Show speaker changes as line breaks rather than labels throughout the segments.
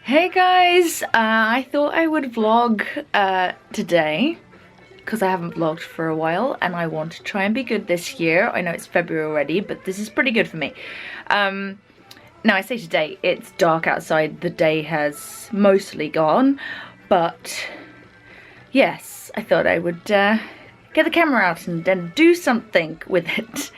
Hey guys, I thought I would vlog today because I haven't vlogged for a while and I want to try and be good this year. I know it's February already, but this is pretty good for me. Now I say today, it's dark outside, the day has mostly gone, but yes, I thought I would get the camera out and then do something with it.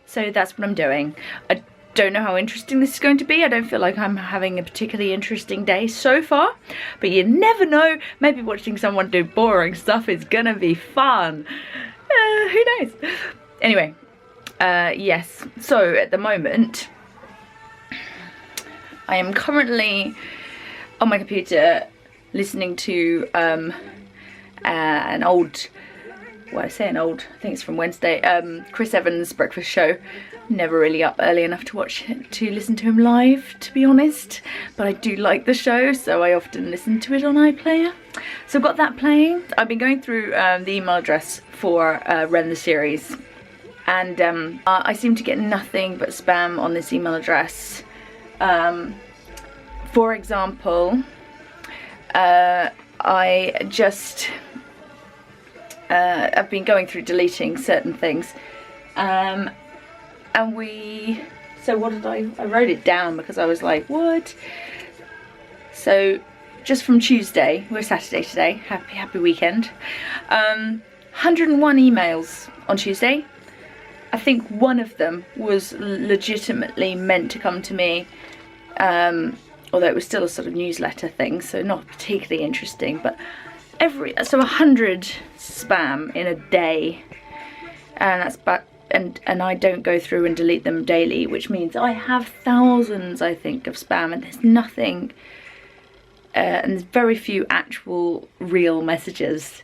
So that's what I'm doing. I don't know how interesting this is going to be. I don't feel like I'm having a particularly interesting day so far, but you never know. Maybe watching someone do boring stuff is gonna be fun. Who knows? Anyway, yes. So at the moment, I am currently on my computer listening to an old, well, I say an old, I think it's from Wednesday, Chris Evans' breakfast show. Never really up early enough to listen to him live, to be honest, but I do like the show, so I often listen to it on iPlayer. So I've got that playing. I've been going through the email address for Ren the series, and I seem to get nothing but spam on this email address. For example, I've been going through deleting certain things, so what did I wrote it down because I was like, what? So just from Tuesday, we're Saturday today, happy weekend, 101 emails on Tuesday. I think one of them was legitimately meant to come to me, although it was still a sort of newsletter thing, so not particularly interesting, but so 100 spam in a day, and that's and I don't go through and delete them daily, which means I have thousands, I think, of spam, and there's nothing, and there's very few actual real messages,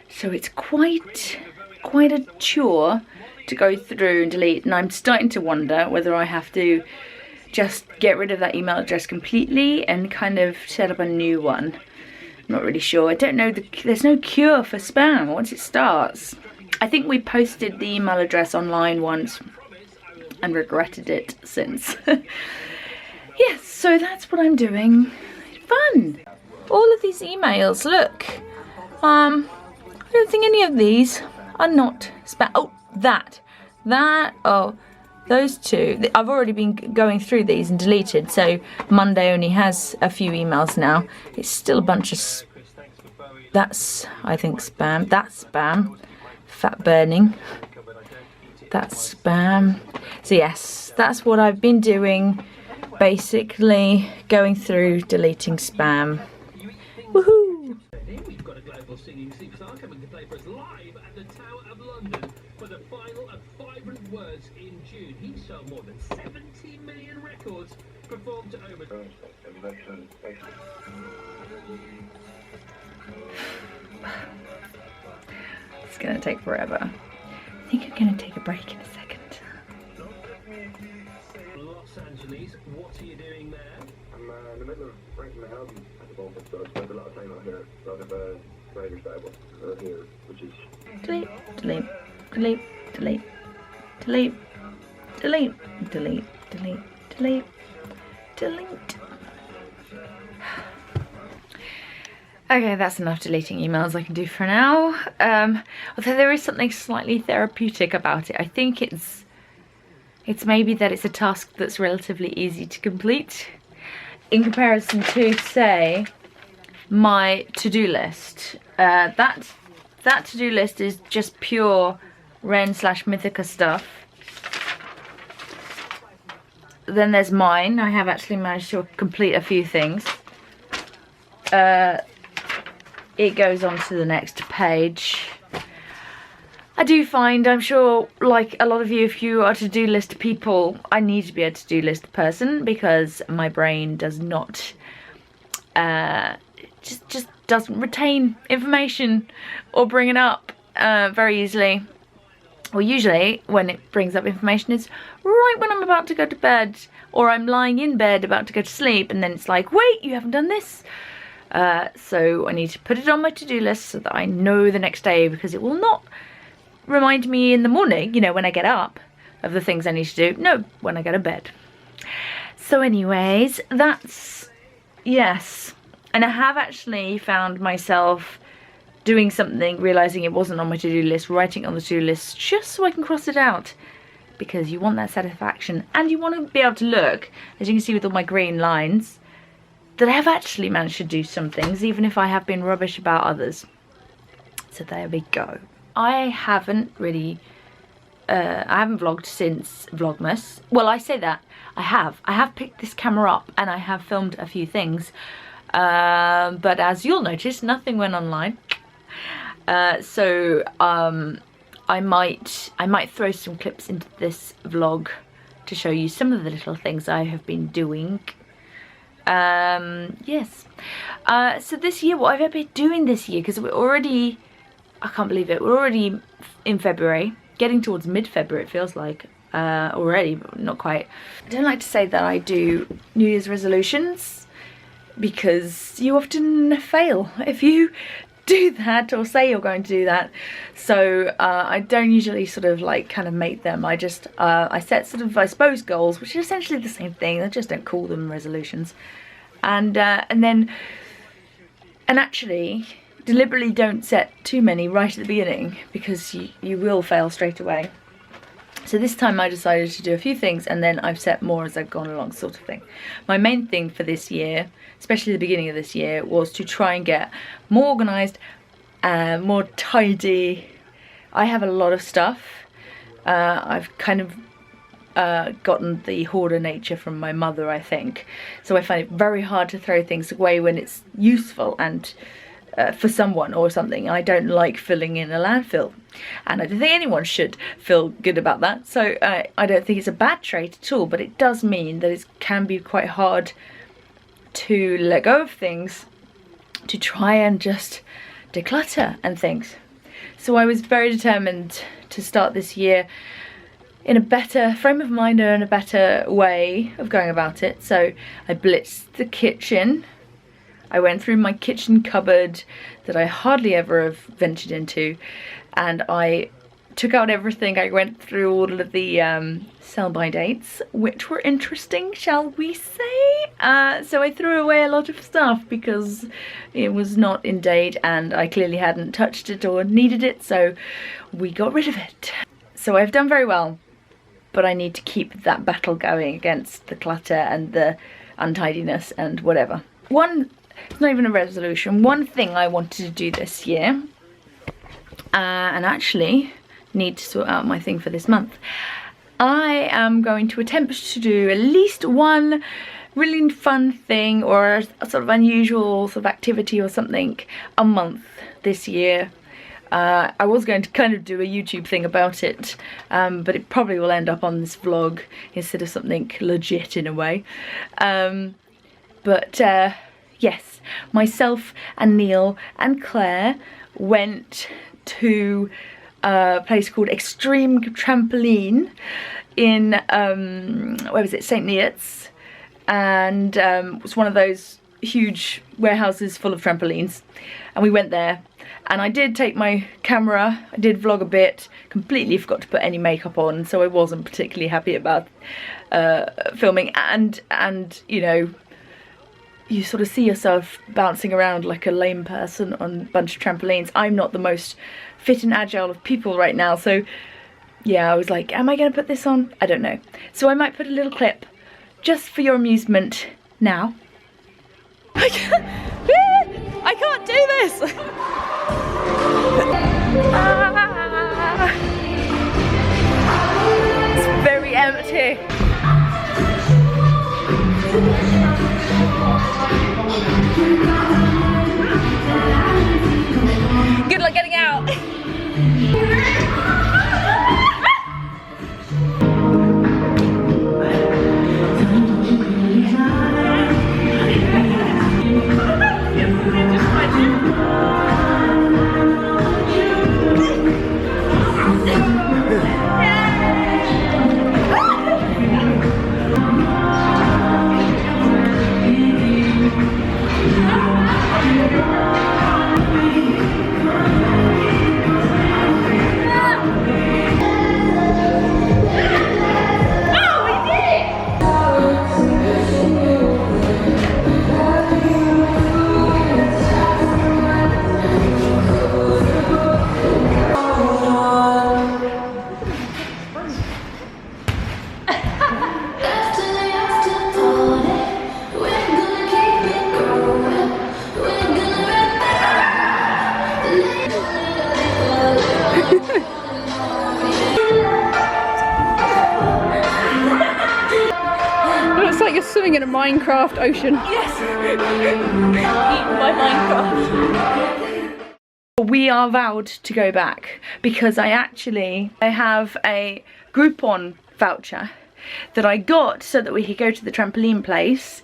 so it's quite a chore to go through and delete, and I'm starting to wonder whether I have to just get rid of that email address completely and kind of set up a new one. I'm not really sure. I don't know, there's no cure for spam once it starts. I think we posted the email address online once and regretted it since. Yes, so that's what I'm doing. Fun! All of these emails, look. I don't think any of these are not spam. Oh, oh, those two. I've already been going through these and deleted, so Monday only has a few emails now. It's still a bunch of that's, I think, spam. That's spam. Fat burning. That's spam. So yes, that's what I've been doing. Basically going through deleting spam. Woohoo!
We've got a global singing superstar coming to play for us live at the Tower of London for the final of Vibrant Words in June. He sold more than 70 million records, performed to over...
It's gonna take forever. I think I'm gonna take a break in a second.
Los Angeles, what are you doing there?
I'm in the middle of renting a house at the moment, so I spend a lot of time out here. A lot of writers that I work here, which is...
Delete, delete, delete, delete, delete, delete, delete, delete, delete, delete. Okay, that's enough deleting emails I can do for now. Although there is something slightly therapeutic about it. I think it's maybe that it's a task that's relatively easy to complete in comparison to, say, my to-do list. That to-do list is just pure Ren/Mythica stuff. Then there's mine. I have actually managed to complete a few things. It goes on to the next page. I do find, I'm sure, like a lot of you, if you are to-do list people, I need to be a to-do list person because my brain does not, just doesn't retain information or bring it up very easily. Well, usually when it brings up information is right when I'm about to go to bed, or I'm lying in bed about to go to sleep, and then it's like, wait, you haven't done this. So I need to put it on my to-do list so that I know the next day, because it will not remind me in the morning, you know, when I get up, of the things I need to do. No, when I go to bed. So anyways, that's yes, and I have actually found myself doing something, realising it wasn't on my to-do list, writing it on the to-do list just so I can cross it out, because you want that satisfaction, and you want to be able to look, as you can see with all my green lines, that I have actually managed to do some things, even if I have been rubbish about others. So there we go. I haven't really, I haven't vlogged since Vlogmas. Well, I say that, I have picked this camera up and I have filmed a few things, but as you'll notice, nothing went online. So I might throw some clips into this vlog to show you some of the little things I have been doing. Yes. So this year, what have I been doing this year? Because we're already, I can't believe it, we're already in February, getting towards mid-February it feels like, already, but not quite. I don't like to say that I do New Year's resolutions, because you often fail if you do that or say you're going to do that. So I don't usually sort of like kind of make them. I just I set sort of, I suppose, goals, which are essentially the same thing. I just don't call them resolutions, and actually deliberately don't set too many right at the beginning, because you will fail straight away. So this time I decided to do a few things, and then I've set more as I've gone along, sort of thing. My main thing for this year, especially the beginning of this year, was to try and get more organised, more tidy. I have a lot of stuff. I've kind of gotten the hoarder nature from my mother, I think. So I find it very hard to throw things away when it's useful and for someone or something. I don't like filling in a landfill, and I don't think anyone should feel good about that. So I don't think it's a bad trait at all, but it does mean that it can be quite hard to let go of things, to try and just declutter and things. So I was very determined to start this year in a better frame of mind and a better way of going about it. So I blitzed the kitchen. I went through my kitchen cupboard that I hardly ever have ventured into, and I took out everything. I went through all of the sell-by dates, which were interesting, shall we say. So I threw away a lot of stuff because it was not in date and I clearly hadn't touched it or needed it, so we got rid of it. So I've done very well, but I need to keep that battle going against the clutter and the untidiness and whatever. It's not even a resolution. One thing I wanted to do this year, and actually need to sort out my thing for this month. I am going to attempt to do at least one really fun thing or a sort of unusual sort of activity or something a month this year. I was going to kind of do a YouTube thing about it, but it probably will end up on this vlog instead of something legit in a way. Yes, myself and Neil and Claire went to a place called Extreme Trampoline in, where was it, St. Neots, and it was one of those huge warehouses full of trampolines, and we went there. And I did take my camera, I did vlog a bit, completely forgot to put any makeup on, so I wasn't particularly happy about filming, and you know, you sort of see yourself bouncing around like a lame person on a bunch of trampolines. I'm not the most fit and agile of people right now, so yeah, I was like, am I going to put this on? I don't know. So I might put a little clip just for your amusement now. I can't do this! It's very empty. Good luck getting out.
Minecraft ocean.
Yes! Eaten by Minecraft. We are vowed to go back because I have a Groupon voucher that I got so that we could go to the trampoline place.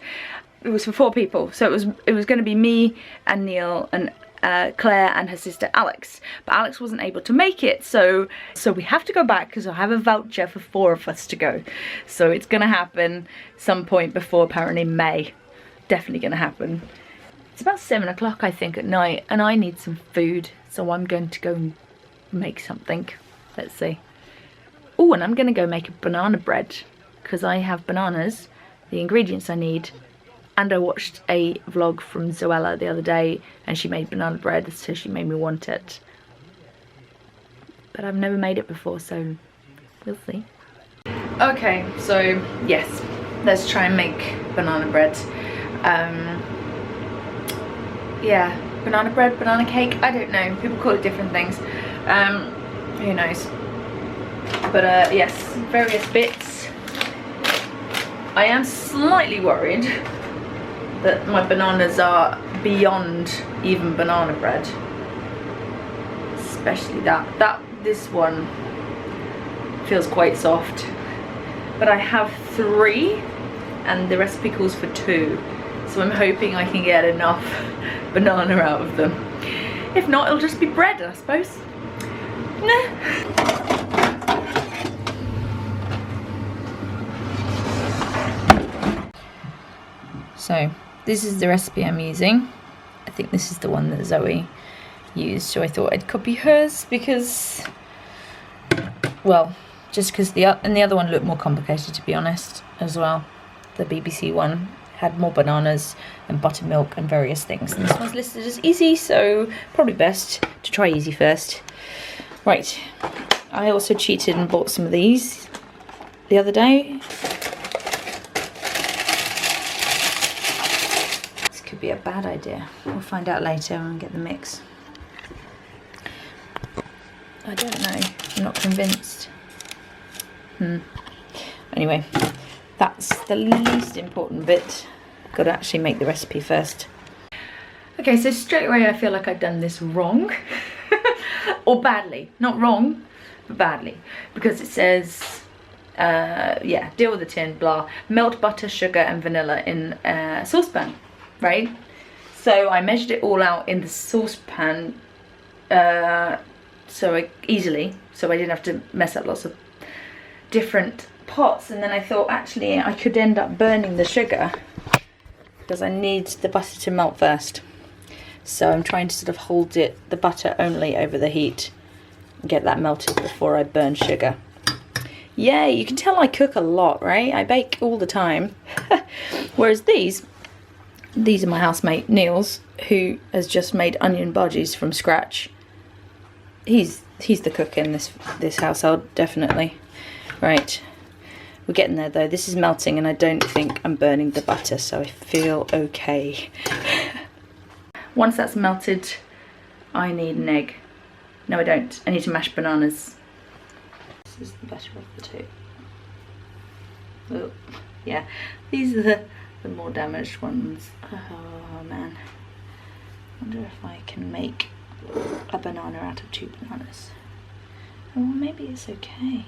It was for 4 people, so it was going to be me and Neil and Claire and her sister Alex, but Alex wasn't able to make it, so we have to go back because I have a voucher for 4 of us to go. So it's gonna happen some point before apparently May. Definitely gonna happen. It's about 7 o'clock I think at night and I need some food, so I'm going to go and make something. Let's see. Oh, and I'm gonna go make a banana bread because I have bananas, the ingredients I need. And I watched a vlog from Zoella the other day and she made banana bread, so she made me want it. But I've never made it before, so we'll see. Okay, so yes, let's try and make banana bread. Yeah, banana bread, banana cake, I don't know. People call it different things. Who knows? But yes, various bits. I am slightly worried that my bananas are beyond even banana bread, especially this one feels quite soft, but I have 3 and the recipe calls for 2, so I'm hoping I can get enough banana out of them. If not, it'll just be bread, I suppose. Nah. So this is the recipe I'm using. I think this is the one that Zoe used, so I thought I'd copy hers because, well, just because the other one looked more complicated, to be honest, as well. The BBC one had more bananas and buttermilk and various things, and this one's listed as easy, so probably best to try easy first. Right, I also cheated and bought some of these the other day. Could be a bad idea. We'll find out later when we get the mix. I don't know. I'm not convinced. Anyway, that's the least important bit. Got to actually make the recipe first. Okay, so straight away I feel like I've done this wrong. Or badly. Not wrong, but badly. Because it says, yeah, deal with the tin, blah. Melt butter, sugar and vanilla in a saucepan. Right, so I measured it all out in the saucepan easily, so I didn't have to mess up lots of different pots, and then I thought actually I could end up burning the sugar because I need the butter to melt first. So I'm trying to sort of hold the butter only over the heat and get that melted before I burn sugar. Yay, you can tell I cook a lot, right? I bake all the time. Whereas these are my housemate Neil's, who has just made onion bhajis from scratch. He's the cook in this household, definitely. Right, we're getting there though. This is melting and I don't think I'm burning the butter, so I feel okay. Once that's melted, I need an egg. No, I don't. I need to mash bananas. This is the better of the 2. Oh, yeah, these are the more damaged ones. Oh man, I wonder if I can make a banana out of 2 bananas. Oh, maybe it's okay.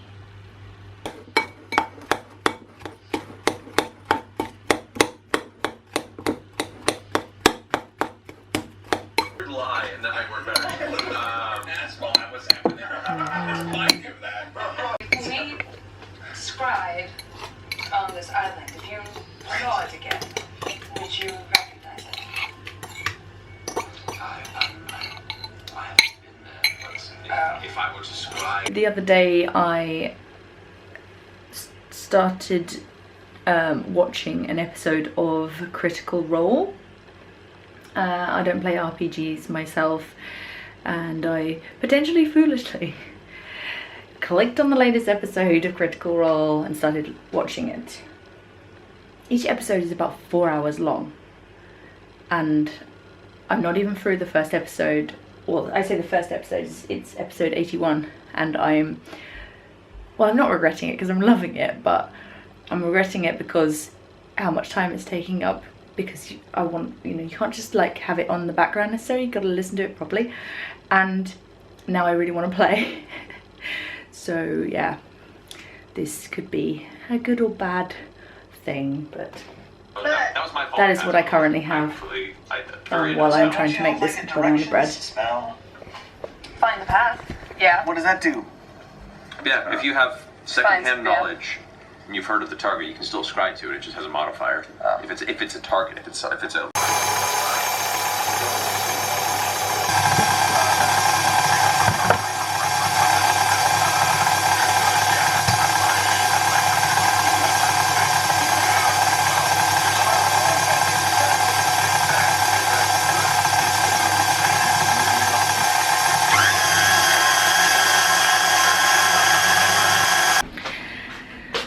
Lie and that might work better. That's what was happening. Remind you of that.
We scribe on this island. If you saw it again, would you recognize it?
I haven't been there, but if I were to scribe...
The other day I started watching an episode of Critical Role. I don't play RPGs myself, and I potentially foolishly clicked on the latest episode of Critical Role and started watching it. Each episode is about 4 hours long, and I'm not even through the first episode. Well, I say the first episode, it's episode 81, and I'm not regretting it because I'm loving it, but I'm regretting it because how much time it's taking up, because I want, you know, you can't just like have it on the background necessarily, you've got to listen to it properly. And now I really want to play. So yeah, this could be a good or bad thing, but
That was my fault.
that is what I currently have while I'm trying to make this banana bread.
Find the path. Yeah.
What does that do?
Yeah, if you have secondhand
Finds-
knowledge and you've heard of the target, you can still ascribe to it. It just has a modifier. If it's a target, if it's a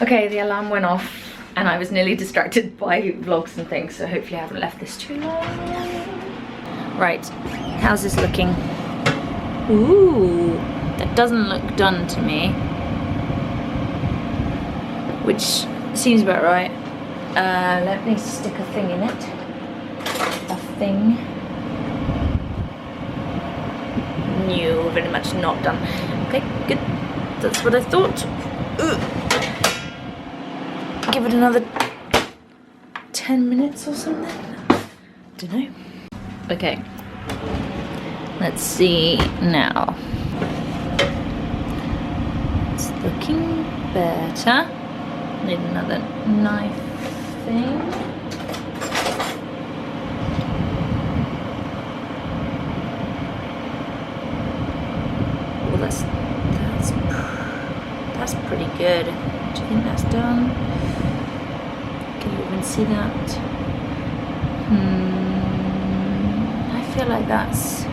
Okay, the alarm went off and I was nearly distracted by vlogs and things, so hopefully I haven't left this too long. Right, how's this looking? Ooh, that doesn't look done to me, which seems about right. Let me stick a thing in it. A thing. No, very much not done. Okay, good. That's what I thought. Ugh. Give it another 10 minutes or something. Don't know. Okay. Let's see now. It's looking better. Need another knife thing. Well, that's pretty good. Do you think that's done? Can you even see that? I feel like that's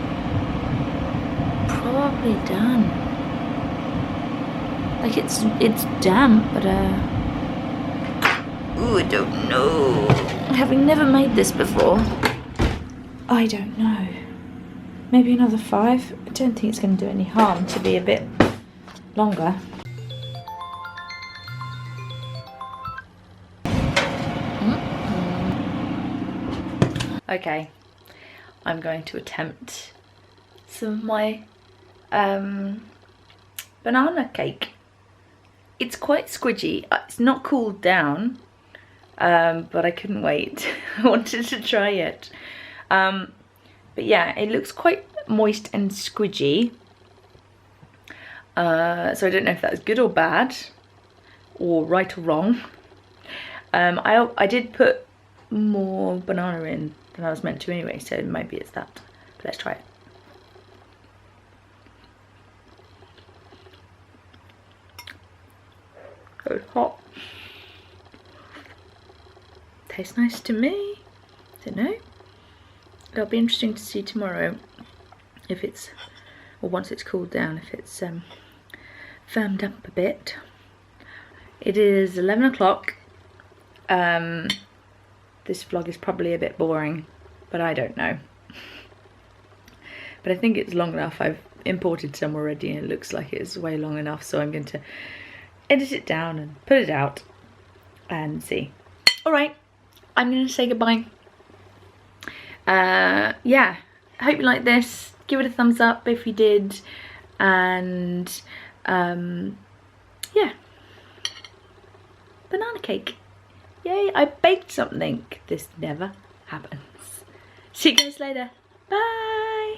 probably done. Like it's damp, but ooh, I don't know. Having never made this before, I don't know. Maybe another 5. I don't think it's going to do any harm to be a bit longer. Okay, I'm going to attempt some of my banana cake. It's quite squidgy. It's not cooled down, but I couldn't wait. I wanted to try it. But yeah, it looks quite moist and squidgy. So I don't know if that's good or bad, or right or wrong. I did put more banana in than I was meant to anyway, so maybe it's that. But let's try it. So it's hot. Tastes nice to me. Don't know. It'll be interesting to see tomorrow if it's, or once it's cooled down, if it's firmed up a bit. It is 11 o'clock. This vlog is probably a bit boring, but I don't know. But I think it's long enough. I've imported some already and it looks like it's way long enough, so I'm going to edit it down and put it out and see. Alright, I'm going to say goodbye. Yeah, I hope you liked this. Give it a thumbs up if you did, and yeah, banana cake. Yay, I baked something. This never happens. See you guys later. Bye.